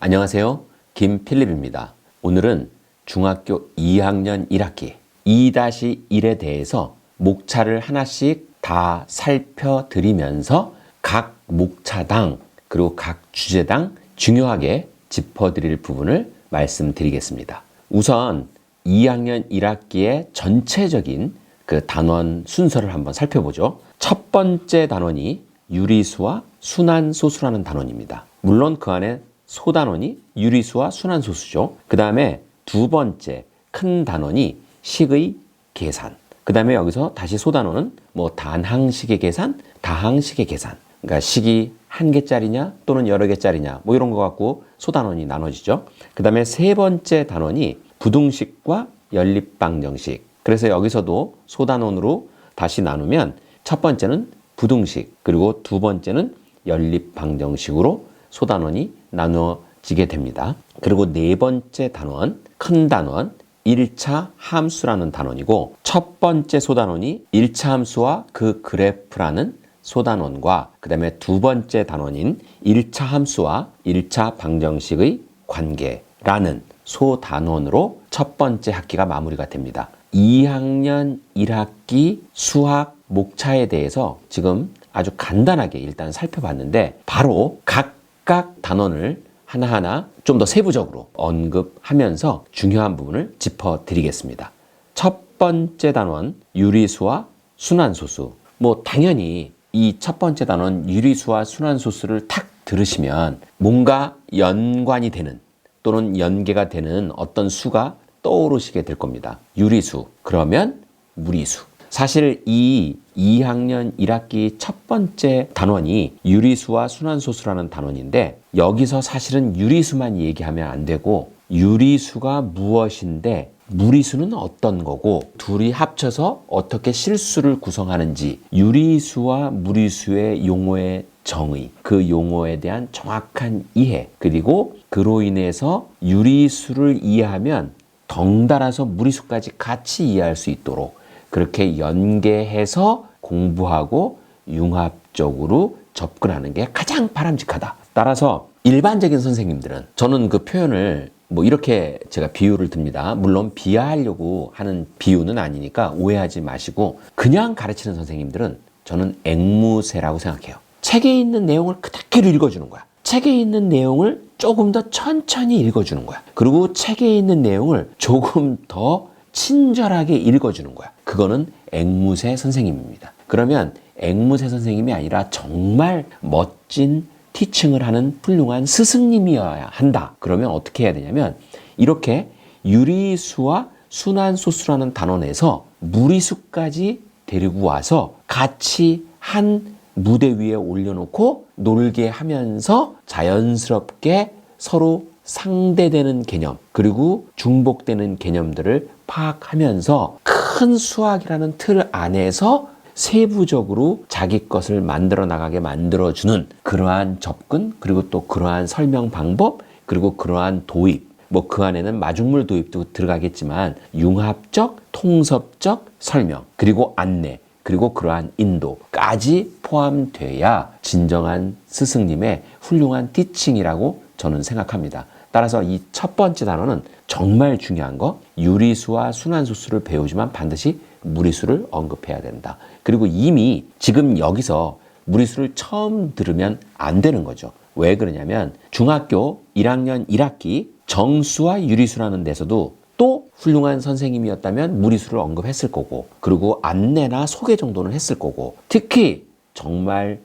안녕하세요. 김필립입니다. 오늘은 중학교 2학년 1학기 2-1에 대해서 목차를 하나씩 다 살펴드리면서 각 목차당 그리고 각 주제당 중요하게 짚어드릴 부분을 말씀드리겠습니다. 우선 2학년 1학기의 전체적인 그 단원 순서를 한번 살펴보죠. 첫 번째 단원이 유리수와 순환소수라는 단원입니다. 물론 그 안에 소단원이 유리수와 순환소수죠. 그 다음에 두 번째 큰 단원이 식의 계산. 그 다음에 여기서 다시 소단원은 뭐 단항식의 계산, 다항식의 계산. 그러니까 식이 한 개짜리냐 또는 여러 개짜리냐 뭐 이런 거 갖고 소단원이 나눠지죠. 그 다음에 세 번째 단원이 부등식과 연립방정식. 그래서 여기서도 소단원으로 다시 나누면 첫 번째는 부등식 그리고 두 번째는 연립방정식으로 소단원이 나누어지게 됩니다. 그리고 네 번째 단원, 큰 단원, 1차 함수라는 단원이고 첫 번째 소단원이 1차 함수와 그 그래프라는 소단원과 그 다음에 두 번째 단원인 1차 함수와 1차 방정식의 관계라는 소단원으로 첫 번째 학기가 마무리가 됩니다. 2학년 1학기 수학 목차에 대해서 지금 아주 간단하게 일단 살펴봤는데 바로 각각 단원을 하나하나 좀 더 세부적으로 언급하면서 중요한 부분을 짚어드리겠습니다. 첫 번째 단원 유리수와 순환소수. 뭐 당연히 이 첫 번째 단원 유리수와 순환소수를 탁 들으시면 뭔가 연관이 되는 또는 연계가 되는 어떤 수가 떠오르시게 될 겁니다. 유리수 그러면 무리수. 사실 이 2학년 1학기 첫 번째 단원이 유리수와 순환소수라는 단원인데 여기서 사실은 유리수만 얘기하면 안 되고 유리수가 무엇인데 무리수는 어떤 거고 둘이 합쳐서 어떻게 실수를 구성하는지 유리수와 무리수의 용어의 정의, 그 용어에 대한 정확한 이해 그리고 그로 인해서 유리수를 이해하면 덩달아서 무리수까지 같이 이해할 수 있도록 그렇게 연계해서 공부하고 융합적으로 접근하는 게 가장 바람직하다. 따라서 일반적인 선생님들은 저는 그 표현을 뭐 이렇게 제가 비유를 듭니다. 물론 비하하려고 하는 비유는 아니니까 오해하지 마시고 그냥 가르치는 선생님들은 저는 앵무새라고 생각해요. 책에 있는 내용을 그대로 읽어주는 거야. 책에 있는 내용을 조금 더 천천히 읽어주는 거야. 그리고 책에 있는 내용을 조금 더 친절하게 읽어주는 거야. 그거는 앵무새 선생님입니다. 그러면 앵무새 선생님이 아니라 정말 멋진 티칭을 하는 훌륭한 스승님이어야 한다. 그러면 어떻게 해야 되냐면 이렇게 유리수와 순환소수라는 단원에서 무리수까지 데리고 와서 같이 한 무대 위에 올려놓고 놀게 하면서 자연스럽게 서로 상대되는 개념 그리고 중복되는 개념들을 파악하면서 큰 수학이라는 틀 안에서 세부적으로 자기 것을 만들어 나가게 만들어주는 그러한 접근 그리고 또 그러한 설명 방법 그리고 그러한 도입 뭐 그 안에는 마중물 도입도 들어가겠지만 융합적 통섭적 설명 그리고 안내 그리고 그러한 인도까지 포함돼야 진정한 스승님의 훌륭한 티칭이라고 저는 생각합니다. 따라서 이 첫 번째 단원은 정말 중요한 거 유리수와 순환소수를 배우지만 반드시 무리수를 언급해야 된다. 그리고 이미 지금 여기서 무리수를 처음 들으면 안 되는 거죠. 왜 그러냐면 중학교 1학년 1학기 정수와 유리수라는 데서도 또 훌륭한 선생님이었다면 무리수를 언급했을 거고 그리고 안내나 소개 정도는 했을 거고 특히 정말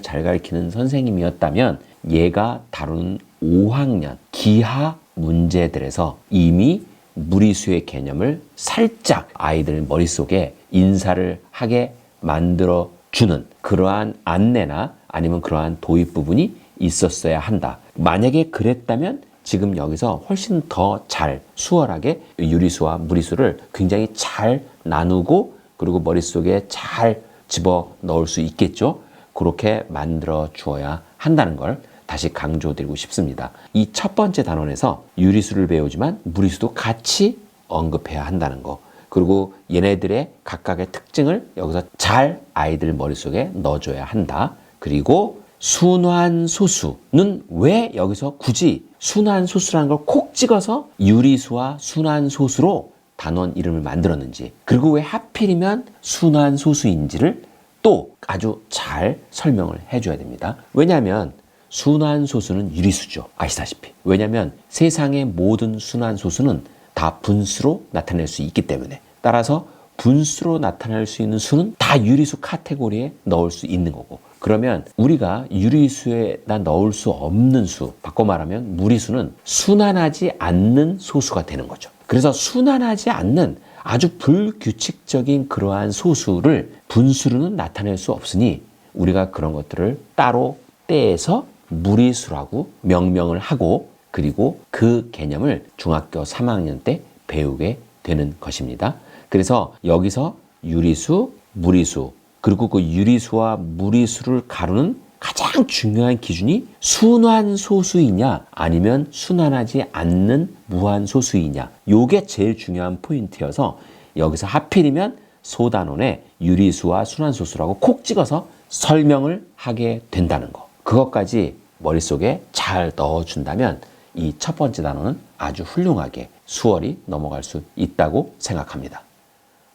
잘 가르치는 선생님이었다면 얘가 다루는 5학년 기하 문제들에서 이미 무리수의 개념을 살짝 아이들 머릿속에 인사를 하게 만들어주는 그러한 안내나 아니면 그러한 도입 부분이 있었어야 한다. 만약에 그랬다면 지금 여기서 훨씬 더 잘 수월하게 유리수와 무리수를 굉장히 잘 나누고 그리고 머릿속에 잘 집어넣을 수 있겠죠. 그렇게 만들어 주어야 한다는 걸 다시 강조드리고 싶습니다. 이 첫 번째 단원에서 유리수를 배우지만 무리수도 같이 언급해야 한다는 거. 그리고 얘네들의 각각의 특징을 여기서 잘 아이들 머릿속에 넣어줘야 한다. 그리고 순환소수는 왜 여기서 굳이 순환소수라는 걸 콕 찍어서 유리수와 순환소수로 단원 이름을 만들었는지, 그리고 왜 하필이면 순환소수인지를 또 아주 잘 설명을 해줘야 됩니다. 왜냐하면 순환소수는 유리수죠. 아시다시피. 왜냐하면 세상의 모든 순환소수는 다 분수로 나타낼 수 있기 때문에. 따라서 분수로 나타낼 수 있는 수는 다 유리수 카테고리에 넣을 수 있는 거고, 그러면 우리가 유리수에다 넣을 수 없는 수, 바꿔 말하면 무리수는 순환하지 않는 소수가 되는 거죠. 그래서 순환하지 않는 아주 불규칙적인 그러한 소수를 분수로는 나타낼 수 없으니 우리가 그런 것들을 따로 떼서 무리수라고 명명을 하고, 그리고 그 개념을 중학교 3학년 때 배우게 되는 것입니다. 그래서 여기서 유리수, 무리수, 그리고 그 유리수와 무리수를 가르는 가장 중요한 기준이 순환소수이냐 아니면 순환하지 않는 무한소수이냐, 요게 제일 중요한 포인트여서 여기서 하필이면 소단원에 유리수와 순환소수라고 콕 찍어서 설명을 하게 된다는 거, 그것까지 머릿속에 잘 넣어준다면 이 첫 번째 단원은 아주 훌륭하게 수월히 넘어갈 수 있다고 생각합니다.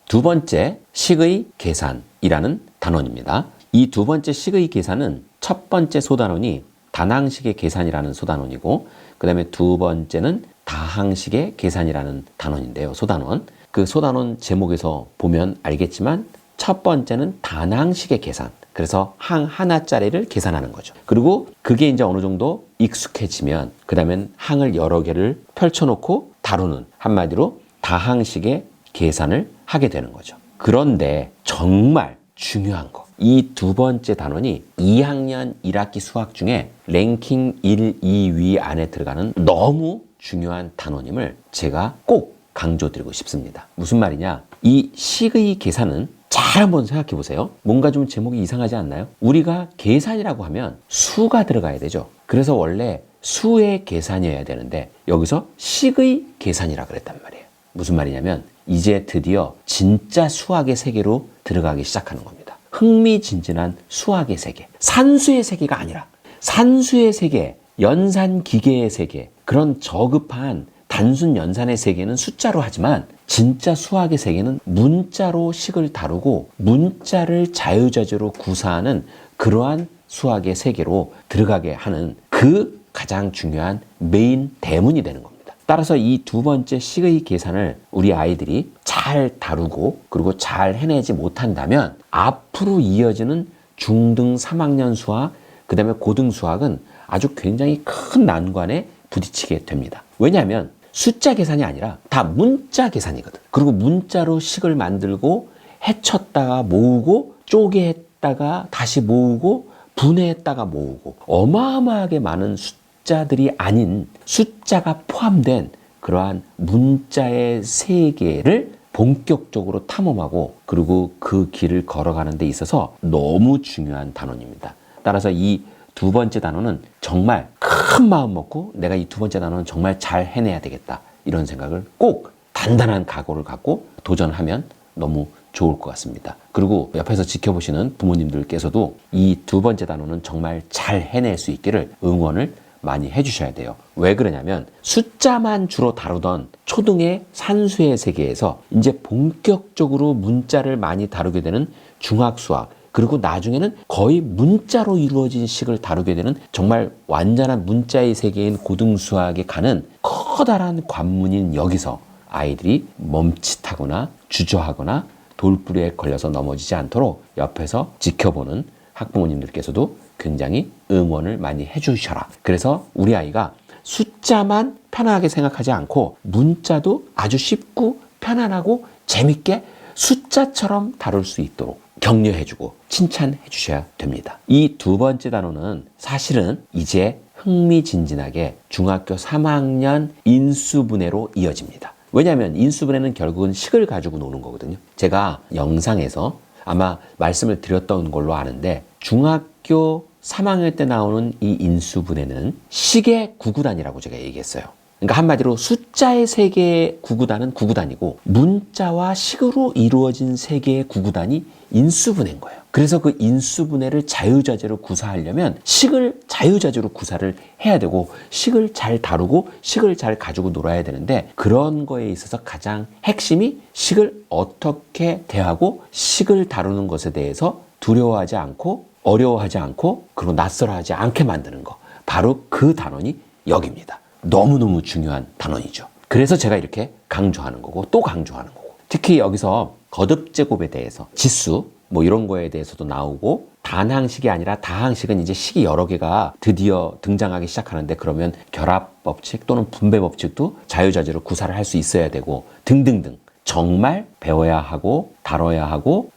두 번째, 식의 계산이라는 단원입니다. 이 두 번째 식의 계산은 첫 번째 소단원이 단항식의 계산이라는 소단원이고, 그 다음에 두 번째는 다항식의 계산이라는 단원인데요. 소단원. 그 소단원 제목에서 보면 알겠지만 첫 번째는 단항식의 계산. 그래서 항 하나짜리를 계산하는 거죠. 그리고 그게 이제 어느 정도 익숙해지면 그 다음엔 항을 여러 개를 펼쳐놓고 다루는, 한마디로 다항식의 계산을 하게 되는 거죠. 그런데 정말 중요한 거, 이 두 번째 단원이 2학년 1학기 수학 중에 랭킹 1, 2위 안에 들어가는 너무 중요한 단원임을 제가 꼭 강조드리고 싶습니다. 무슨 말이냐? 이 식의 계산은 잘 한번 생각해 보세요. 뭔가 좀 제목이 이상하지 않나요? 우리가 계산이라고 하면 수가 들어가야 되죠. 그래서 원래 수의 계산이어야 되는데 여기서 식의 계산이라 그랬단 말이에요. 무슨 말이냐면 이제 드디어 진짜 수학의 세계로 들어가기 시작하는 겁니다. 흥미진진한 수학의 세계. 산수의 세계가 아니라 산수의 세계, 연산기계의 세계, 그런 저급한 단순 연산의 세계는 숫자로 하지만 진짜 수학의 세계는 문자로 식을 다루고 문자를 자유자재로 구사하는 그러한 수학의 세계로 들어가게 하는 그 가장 중요한 메인 대문이 되는 겁니다. 따라서 이 두 번째 식의 계산을 우리 아이들이 잘 다루고 그리고 잘 해내지 못한다면 앞으로 이어지는 중등 3학년 수학, 그 다음에 고등 수학은 아주 굉장히 큰 난관에 부딪히게 됩니다. 왜냐하면 숫자 계산이 아니라 다 문자 계산이거든. 그리고 문자로 식을 만들고 해쳤다가 모으고 쪼개했다가 다시 모으고 분해했다가 모으고 어마어마하게 많은 숫자들이 아닌 숫자가 포함된 그러한 문자의 세계를 본격적으로 탐험하고 그리고 그 길을 걸어가는 데 있어서 너무 중요한 단원입니다. 따라서 이 두 번째 단원은 정말 큰 마음 먹고 내가 이 두 번째 단원은 정말 잘 해내야 되겠다, 이런 생각을 꼭 단단한 각오를 갖고 도전하면 너무 좋을 것 같습니다. 그리고 옆에서 지켜보시는 부모님들께서도 이 두 번째 단원은 정말 잘 해낼 수 있기를 응원을 많이 해주셔야 돼요. 왜 그러냐면 숫자만 주로 다루던 초등의 산수의 세계에서 이제 본격적으로 문자를 많이 다루게 되는 중학수학, 그리고 나중에는 거의 문자로 이루어진 식을 다루게 되는 정말 완전한 문자의 세계인 고등수학에 가는 커다란 관문인 여기서 아이들이 멈칫하거나 주저하거나 돌부리에 걸려서 넘어지지 않도록 옆에서 지켜보는 학부모님들께서도 굉장히 응원을 많이 해주셔라. 그래서 우리 아이가 숫자만 편안하게 생각하지 않고 문자도 아주 쉽고 편안하고 재밌게 숫자처럼 다룰 수 있도록 격려해주고 칭찬해 주셔야 됩니다. 이 두 번째 단원은 사실은 이제 흥미진진하게 중학교 3학년 인수분해로 이어집니다. 왜냐하면 인수분해는 결국은 식을 가지고 노는 거거든요. 제가 영상에서 아마 말씀을 드렸던 걸로 아는데 중학교 3학년 때 나오는 이 인수분해는 식의 구구단이라고 제가 얘기했어요. 그러니까 한마디로 숫자의 세계의 구구단은 구구단이고 문자와 식으로 이루어진 세계의 구구단이 인수분해인 거예요. 그래서 그 인수분해를 자유자재로 구사하려면 식을 자유자재로 구사를 해야 되고 식을 잘 다루고 식을 잘 가지고 놀아야 되는데 그런 거에 있어서 가장 핵심이 식을 어떻게 대하고 식을 다루는 것에 대해서 두려워하지 않고 어려워하지 않고 그리고 낯설어하지 않게 만드는 거. 바로 그 단원이 여기입니다. 너무너무 중요한 단원이죠. 그래서 제가 이렇게 강조하는 거고 또 강조하는 거고 특히 여기서 거듭제곱에 대해서 지수 뭐 이런 거에 대해서도 나오고 단항식이 아니라 다항식은 이제 식이 여러 개가 드디어 등장하기 시작하는데 그러면 결합법칙 또는 분배법칙도 자유자재로 구사를 할 수 있어야 되고 등등등 정말 배워야 하고 다뤄야 하고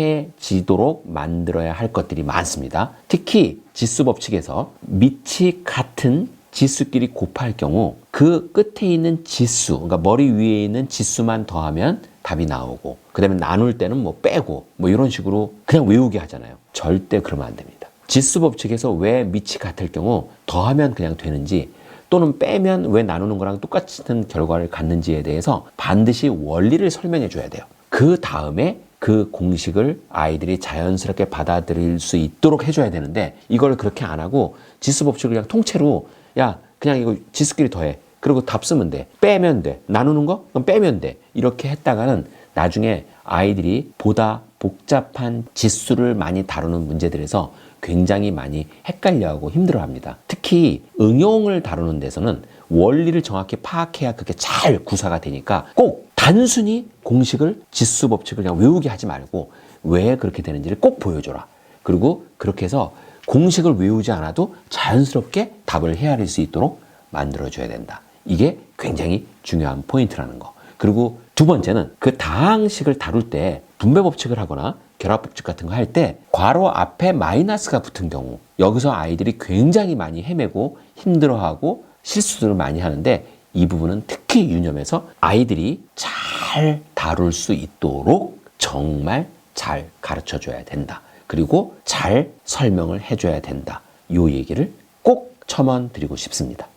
익숙해지도록 만들어야 할 것들이 많습니다. 특히 지수법칙에서 밑이 같은 지수끼리 곱할 경우 그 끝에 있는 지수, 그러니까 머리 위에 있는 지수만 더하면 답이 나오고 그 다음에 나눌 때는 뭐 빼고 뭐 이런 식으로 그냥 외우게 하잖아요. 절대 그러면 안 됩니다. 지수법칙에서 왜 밑이 같을 경우 더하면 그냥 되는지 또는 빼면 왜 나누는 거랑 똑같은 결과를 갖는지에 대해서 반드시 원리를 설명해 줘야 돼요. 그 다음에 그 공식을 아이들이 자연스럽게 받아들일 수 있도록 해줘야 되는데 이걸 그렇게 안 하고 지수법칙을 그냥 통째로 야 그냥 이거 지수끼리 더해. 그리고 답 쓰면 돼. 빼면 돼. 나누는 거? 그럼 빼면 돼. 이렇게 했다가는 나중에 아이들이 보다 복잡한 지수를 많이 다루는 문제들에서 굉장히 많이 헷갈려하고 힘들어합니다. 특히 응용을 다루는 데서는 원리를 정확히 파악해야 그게 잘 구사가 되니까 꼭 단순히 공식을 지수 법칙을 그냥 외우게 하지 말고 왜 그렇게 되는지를 꼭 보여줘라. 그리고 그렇게 해서 공식을 외우지 않아도 자연스럽게 답을 헤아릴 수 있도록 만들어줘야 된다. 이게 굉장히 중요한 포인트라는 거. 그리고 두 번째는 그 다항식을 다룰 때 분배법칙을 하거나 결합법칙 같은 거 할 때 괄호 앞에 마이너스가 붙은 경우 여기서 아이들이 굉장히 많이 헤매고 힘들어하고 실수들을 많이 하는데 이 부분은 특히 유념해서 아이들이 잘 다룰 수 있도록 정말 잘 가르쳐 줘야 된다. 그리고 잘 설명을 해줘야 된다. 이 얘기를 꼭 첨언드리고 싶습니다.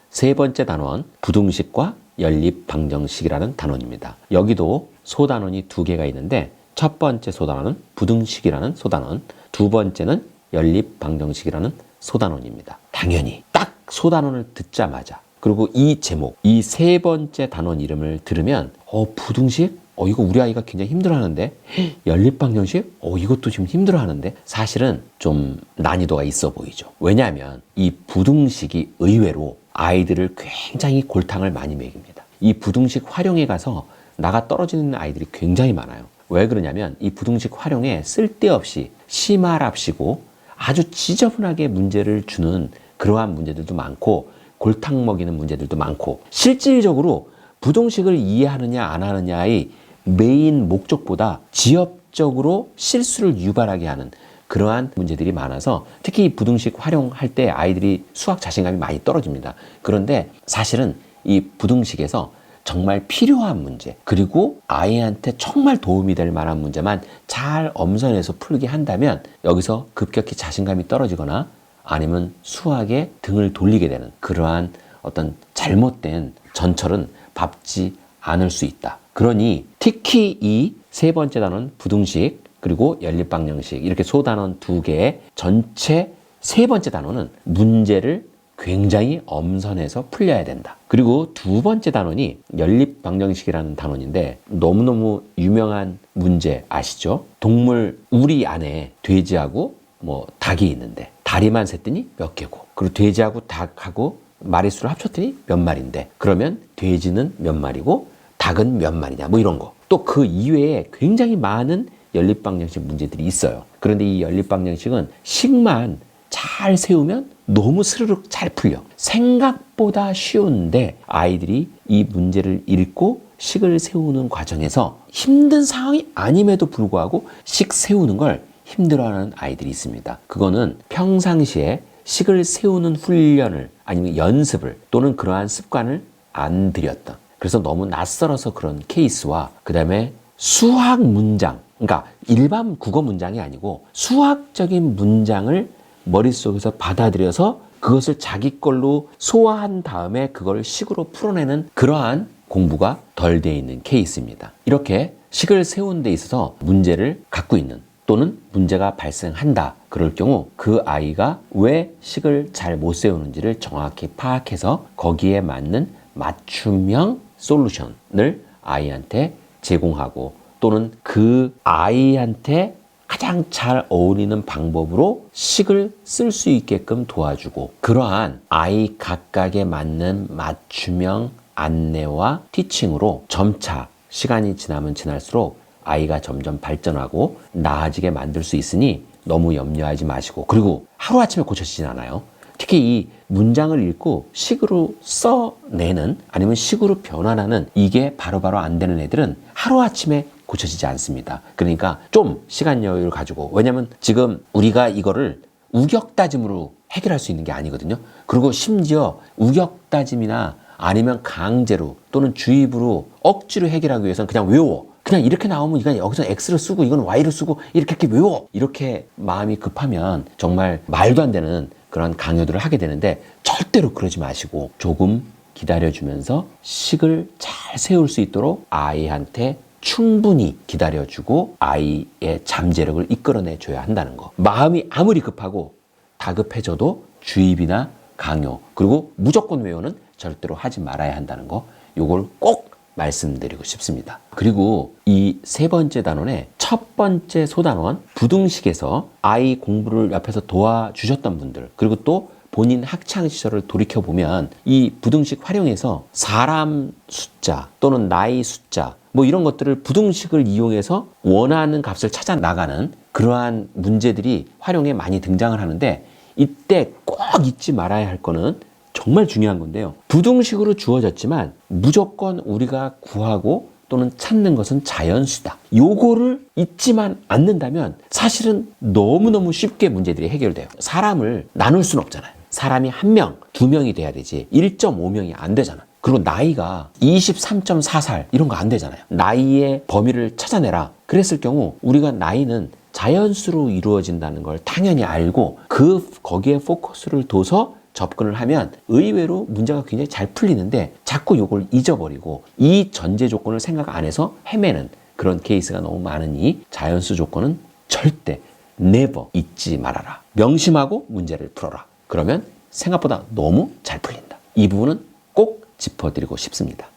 세 번째 단원, 부등식과 연립방정식이라는 단원입니다. 여기도 소단원이 두 개가 있는데 첫 번째 소단원은 부등식이라는 소단원, 두 번째는 연립방정식이라는 소단원입니다. 당연히 딱 소단원을 듣자마자 그리고 이 제목, 이 세 번째 단원 이름을 들으면 부등식? 이거 우리 아이가 굉장히 힘들어하는데 연립방정식? 이것도 지금 힘들어하는데 사실은 좀 난이도가 있어 보이죠. 왜냐하면 이 부등식이 의외로 아이들을 굉장히 골탕을 많이 먹입니다. 이 부등식 활용에 가서 나가 떨어지는 아이들이 굉장히 많아요. 왜 그러냐면 이 부등식 활용에 쓸데없이 심할합시고 아주 지저분하게 문제를 주는 그러한 문제들도 많고 골탕 먹이는 문제들도 많고 실질적으로 부등식을 이해하느냐 안 하느냐의 메인 목적보다 지엽적으로 실수를 유발하게 하는 그러한 문제들이 많아서 특히 부등식 활용할 때 아이들이 수학 자신감이 많이 떨어집니다. 그런데 사실은 이 부등식에서 정말 필요한 문제 그리고 아이한테 정말 도움이 될 만한 문제만 잘 엄선해서 풀게 한다면 여기서 급격히 자신감이 떨어지거나 아니면 수학에 등을 돌리게 되는 그러한 어떤 잘못된 전철은 밟지 않을 수 있다. 그러니 특히 이 세 번째 단원 부등식 그리고 연립방정식 이렇게 소단원 두 개의 전체 세 번째 단원은 문제를 굉장히 엄선해서 풀려야 된다. 그리고 두 번째 단원이 연립방정식이라는 단원인데 너무너무 유명한 문제 아시죠? 동물 우리 안에 돼지하고 닭이 있는데 다리만 셌더니 몇 개고 그리고 돼지하고 닭하고 마리수를 합쳤더니 몇 마리인데 그러면 돼지는 몇 마리고 닭은 몇 마리냐 이런 거. 또 그 이외에 굉장히 많은 연립방정식 문제들이 있어요. 그런데 이 연립방정식은 식만 잘 세우면 너무 스르륵 잘 풀려. 생각보다 쉬운데 아이들이 이 문제를 읽고 식을 세우는 과정에서 힘든 상황이 아님에도 불구하고 식 세우는 걸 힘들어하는 아이들이 있습니다. 그거는 평상시에 식을 세우는 훈련을 아니면 연습을 또는 그러한 습관을 안 들였던 그래서 너무 낯설어서 그런 케이스와 그 다음에 수학 문장 그러니까 일반 국어 문장이 아니고 수학적인 문장을 머릿속에서 받아들여서 그것을 자기 걸로 소화한 다음에 그걸 식으로 풀어내는 그러한 공부가 덜 돼 있는 케이스입니다. 이렇게 식을 세우는 데 있어서 문제를 갖고 있는 또는 문제가 발생한다. 그럴 경우 그 아이가 왜 식을 잘 못 세우는지를 정확히 파악해서 거기에 맞는 맞춤형 솔루션을 아이한테 제공하고 또는 그 아이한테 가장 잘 어울리는 방법으로 식을 쓸 수 있게끔 도와주고 그러한 아이 각각에 맞는 맞춤형 안내와 티칭으로 점차 시간이 지나면 지날수록 아이가 점점 발전하고 나아지게 만들 수 있으니 너무 염려하지 마시고 그리고 하루아침에 고쳐지진 않아요. 특히 이 문장을 읽고 식으로 써내는 아니면 식으로 변환하는 이게 바로바로 안 되는 애들은 하루아침에 고쳐지지 않습니다. 그러니까 좀 시간 여유를 가지고 왜냐면 지금 우리가 이거를 우격다짐으로 해결할 수 있는 게 아니거든요. 그리고 심지어 우격다짐이나 아니면 강제로 또는 주입으로 억지로 해결하기 위해서는 그냥 외워. 그냥 이렇게 나오면 이건 여기서 X를 쓰고 이건 Y를 쓰고 이렇게 외워. 이렇게 마음이 급하면 정말 말도 안 되는 그런 강요들을 하게 되는데 절대로 그러지 마시고 조금 기다려주면서 식을 잘 세울 수 있도록 아이한테 충분히 기다려주고 아이의 잠재력을 이끌어내줘야 한다는 거. 마음이 아무리 급하고 다급해져도 주입이나 강요 그리고 무조건 외우는 절대로 하지 말아야 한다는 거. 요걸 꼭 말씀드리고 싶습니다. 그리고 이 세 번째 단원의 첫 번째 소단원 부등식에서 아이 공부를 옆에서 도와주셨던 분들 그리고 또 본인 학창시절을 돌이켜보면 이 부등식 활용해서 사람 숫자 또는 나이 숫자 뭐 이런 것들을 부등식을 이용해서 원하는 값을 찾아 나가는 그러한 문제들이 활용에 많이 등장을 하는데 이때 꼭 잊지 말아야 할 거는 정말 중요한 건데요. 부등식으로 주어졌지만 무조건 우리가 구하고 또는 찾는 것은 자연수다. 요거를 잊지만 않는다면 사실은 너무너무 쉽게 문제들이 해결돼요. 사람을 나눌 수는 없잖아요. 사람이 1명, 2명이 돼야 되지 1.5명이 안 되잖아. 그리고 나이가 23.4살 이런 거 안 되잖아요. 나이의 범위를 찾아내라. 그랬을 경우 우리가 나이는 자연수로 이루어진다는 걸 당연히 알고 거기에 포커스를 둬서 접근을 하면 의외로 문제가 굉장히 잘 풀리는데 자꾸 이걸 잊어버리고 이 전제 조건을 생각 안 해서 헤매는 그런 케이스가 너무 많으니 자연수 조건은 절대 never 잊지 말아라. 명심하고 문제를 풀어라. 그러면 생각보다 너무 잘 풀린다. 이 부분은 꼭 짚어드리고 싶습니다.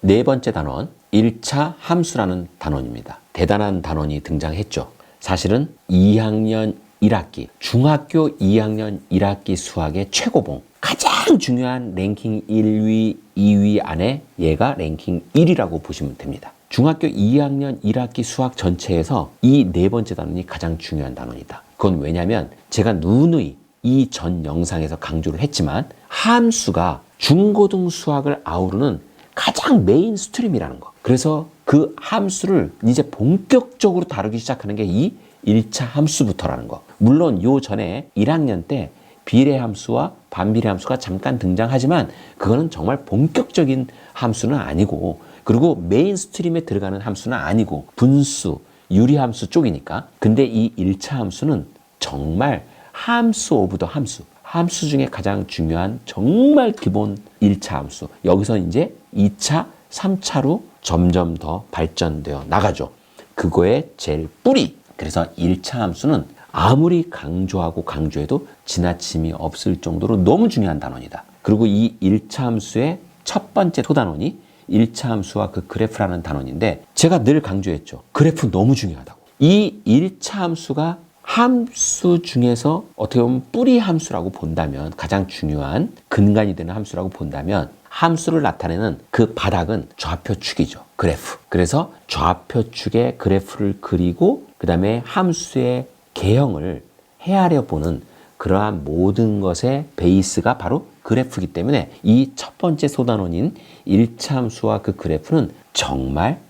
네 번째 단원 1차 함수라는 단원입니다. 대단한 단원이 등장했죠. 사실은 2학년 1학기, 중학교 2학년 1학기 수학의 최고봉 가장 중요한 랭킹 1위, 2위 안에 얘가 랭킹 1위라고 보시면 됩니다. 중학교 2학년 1학기 수학 전체에서 이 네 번째 단원이 가장 중요한 단원이다. 그건 왜냐면 제가 누누이 이 전 영상에서 강조를 했지만 함수가 중고등 수학을 아우르는 가장 메인 스트림이라는 거. 그래서 그 함수를 이제 본격적으로 다루기 시작하는 게 이 1차 함수부터라는 거. 물론 요 전에 1학년 때 비례 함수와 반비례 함수가 잠깐 등장하지만 그거는 정말 본격적인 함수는 아니고 그리고 메인 스트림에 들어가는 함수는 아니고 분수, 유리함수 쪽이니까. 근데 이 1차 함수는 정말 함수 오브 더 함수. 함수 중에 가장 중요한 정말 기본 1차 함수. 여기서 이제 2차, 3차로 점점 더 발전되어 나가죠. 그거의 제일 뿌리. 그래서 1차 함수는 아무리 강조하고 강조해도 지나침이 없을 정도로 너무 중요한 단원이다. 그리고 이 1차 함수의 첫 번째 소단원이 1차 함수와 그 그래프라는 단원인데 제가 늘 강조했죠. 그래프 너무 중요하다고. 이 1차 함수가 함수 중에서 어떻게 보면 뿌리 함수라고 본다면 가장 중요한 근간이 되는 함수라고 본다면 함수를 나타내는 그 바닥은 좌표축이죠. 그래프. 그래서 좌표축의 그래프를 그리고 그 다음에 함수의 개형을 헤아려 보는 그러한 모든 것의 베이스가 바로 그래프이기 때문에 이 첫 번째 소단원인 1차 함수와 그 그래프는 정말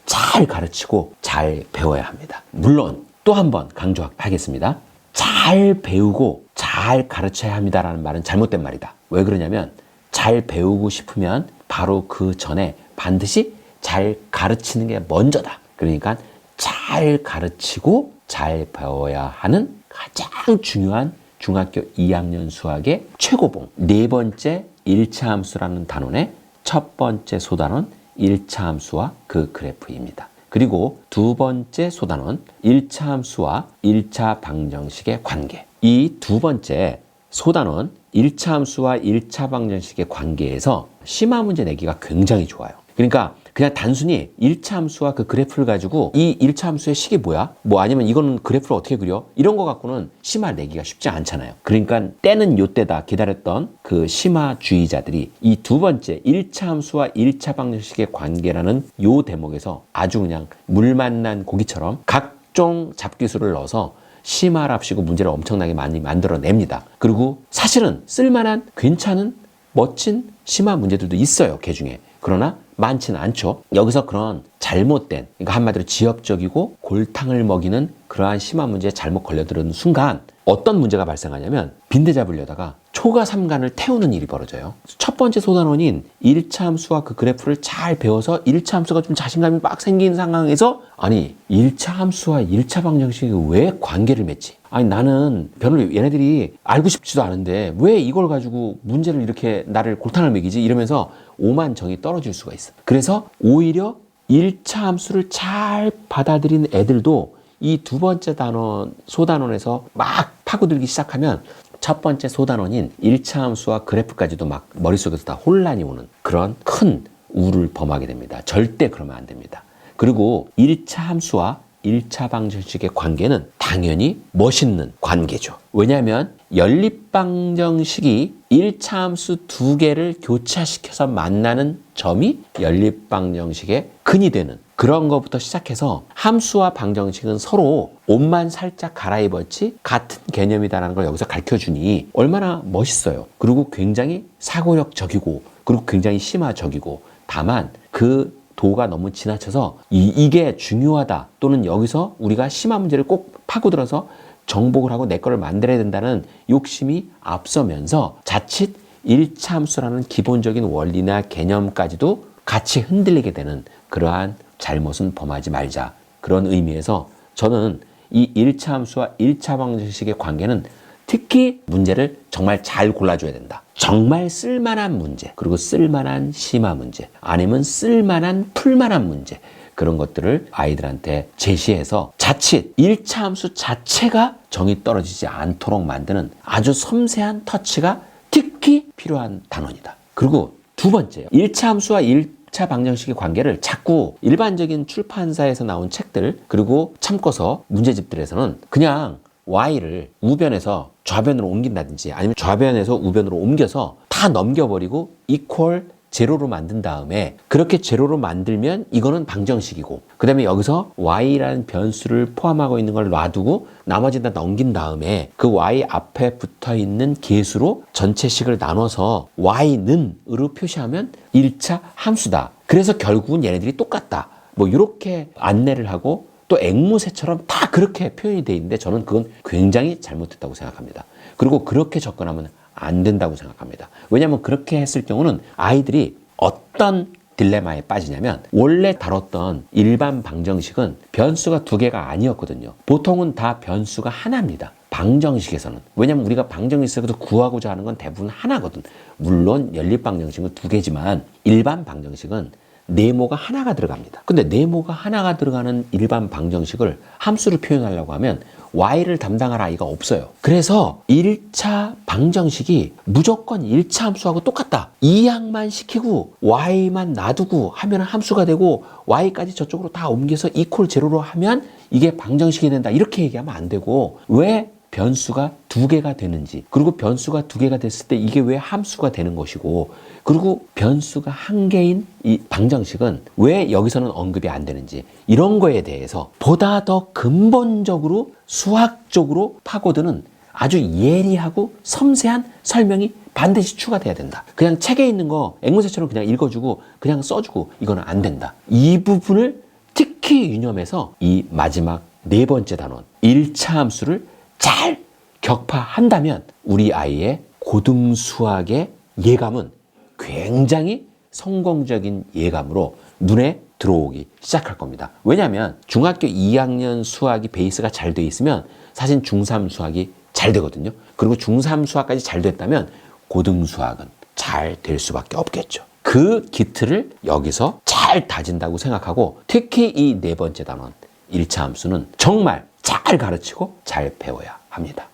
잘 가르치고 잘 배워야 합니다. 물론 또 한 번 강조하겠습니다. 잘 배우고 잘 가르쳐야 합니다라는 말은 잘못된 말이다. 왜 그러냐면 잘 배우고 싶으면 바로 그 전에 반드시 잘 가르치는 게 먼저다. 그러니까 잘 가르치고 잘 배워야 하는 가장 중요한 중학교 2학년 수학의 최고봉. 네 번째 1차 함수라는 단원의 첫 번째 소단원 1차 함수와 그 그래프입니다. 그리고 두 번째 소단원 1차 함수와 1차 방정식의 관계. 이 두 번째 소단원 1차 함수와 1차 방정식의 관계에서 심화 문제 내기가 굉장히 좋아요. 그러니까 그냥 단순히 1차 함수와 그 그래프를 가지고 이 1차 함수의 식이 뭐야? 뭐 아니면 이거는 그래프를 어떻게 그려? 이런 거 갖고는 심화 내기가 쉽지 않잖아요. 그러니까 때는 요때다 기다렸던 그 심화주의자들이 이 두 번째 1차 함수와 1차 방정식의 관계라는 요 대목에서 아주 그냥 물 만난 고기처럼 각종 잡기술을 넣어서 심화랍시고 문제를 엄청나게 많이 만들어냅니다. 그리고 사실은 쓸만한 괜찮은 멋진 심화 문제들도 있어요. 개 중에. 그러나 많지는 않죠. 여기서 그런 잘못된, 그러니까 한마디로 지엽적이고 골탕을 먹이는 그러한 심화 문제에 잘못 걸려드는 순간 어떤 문제가 발생하냐면 빈대 잡으려다가 초가 삼간을 태우는 일이 벌어져요. 첫 번째 소단원인 1차 함수와 그 그래프를 잘 배워서 1차 함수가 좀 자신감이 막 생긴 상황에서 아니 1차 함수와 1차 방정식이 왜 관계를 맺지? 아니 나는 별로 얘네들이 알고 싶지도 않은데 왜 이걸 가지고 문제를 이렇게 나를 골탕을 먹이지? 이러면서 오만정이 떨어질 수가 있어. 그래서 오히려 1차 함수를 잘 받아들인 애들도 이 두 번째 단원, 소단원에서 막 파고들기 시작하면 첫 번째 소단원인 1차 함수와 그래프까지도 막 머릿속에서 다 혼란이 오는 그런 큰 우를 범하게 됩니다. 절대 그러면 안 됩니다. 그리고 1차 함수와 1차 방정식의 관계는 당연히 멋있는 관계죠. 왜냐하면 연립방정식이 1차 함수 두 개를 교차시켜서 만나는 점이 연립방정식의 근이 되는 그런 것부터 시작해서 함수와 방정식은 서로 옷만 살짝 갈아입었지 같은 개념이다라는 걸 여기서 가르쳐주니 얼마나 멋있어요. 그리고 굉장히 사고력적이고 그리고 굉장히 심화적이고 다만 그 도가 너무 지나쳐서 이게 중요하다 또는 여기서 우리가 심화 문제를 꼭 파고들어서 정복을 하고 내 거를 만들어야 된다는 욕심이 앞서면서 자칫 1차 함수라는 기본적인 원리나 개념까지도 같이 흔들리게 되는 그러한 잘못은 범하지 말자. 그런 의미에서 저는 이 1차 함수와 1차 방정식의 관계는 특히 문제를 정말 잘 골라줘야 된다. 정말 쓸만한 문제, 그리고 쓸만한 심화 문제, 아니면 쓸만한 풀만한 문제 그런 것들을 아이들한테 제시해서 자칫 1차 함수 자체가 정이 떨어지지 않도록 만드는 아주 섬세한 터치가 특히 필요한 단원이다. 그리고 두 번째요. 1차 함수와 1차 방정식의 관계를 자꾸 일반적인 출판사에서 나온 책들 그리고 참고서 문제집들에서는 그냥 y를 우변에서 좌변으로 옮긴다든지 아니면 좌변에서 우변으로 옮겨서 다 넘겨버리고 equal 제로로 만든 다음에 그렇게 제로로 만들면 이거는 방정식이고 그 다음에 여기서 y라는 변수를 포함하고 있는 걸 놔두고 나머지 다 넘긴 다음에 그 y 앞에 붙어있는 계수로 전체식을 나눠서 y는으로 표시하면 1차 함수다. 그래서 결국은 얘네들이 똑같다. 뭐 이렇게 안내를 하고 또 앵무새처럼 다 그렇게 표현이 돼 있는데 저는 그건 굉장히 잘못됐다고 생각합니다. 그리고 그렇게 접근하면 안 된다고 생각합니다. 왜냐하면 그렇게 했을 경우는 아이들이 어떤 딜레마에 빠지냐면 원래 다뤘던 일반 방정식은 변수가 두 개가 아니었거든요. 보통은 다 변수가 하나입니다. 방정식에서는. 왜냐하면 우리가 방정식에서도 구하고자 하는 건 대부분 하나거든. 물론 연립방정식은 두 개지만 일반 방정식은 네모가 하나가 들어갑니다. 근데 네모가 하나가 들어가는 일반 방정식을 함수를 표현하려고 하면 y를 담당할 아이가 없어요. 그래서 1차 방정식이 무조건 1차 함수하고 똑같다. 이항만 시키고 y만 놔두고 하면 함수가 되고 y까지 저쪽으로 다 옮겨서 이퀄 제로로 하면 이게 방정식이 된다. 이렇게 얘기하면 안 되고 왜 변수가 두 개가 되는지 그리고 변수가 두 개가 됐을 때 이게 왜 함수가 되는 것이고 그리고 변수가 한 개인 이 방정식은 왜 여기서는 언급이 안 되는지 이런 거에 대해서 보다 더 근본적으로 수학적으로 파고드는 아주 예리하고 섬세한 설명이 반드시 추가돼야 된다. 그냥 책에 있는 거 앵무새처럼 그냥 읽어주고 그냥 써주고 이거는 안 된다. 이 부분을 특히 유념해서 이 마지막 네 번째 단원 1차 함수를 잘 격파한다면 우리 아이의 고등수학의 예감은 굉장히 성공적인 예감으로 눈에 들어오기 시작할 겁니다. 왜냐하면 중학교 2학년 수학이 베이스가 잘 돼 있으면 사실 중3 수학이 잘 되거든요. 그리고 중3 수학까지 잘 됐다면 고등수학은 잘 될 수밖에 없겠죠. 그 기틀을 여기서 잘 잘 다진다고 생각하고 특히 이 네 번째 단원 1차 함수는 정말 잘 가르치고 잘 배워야 합니다.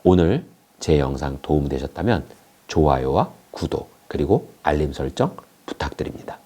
오늘 제 영상 도움되셨다면 좋아요와 구독 그리고 알림 설정 부탁드립니다.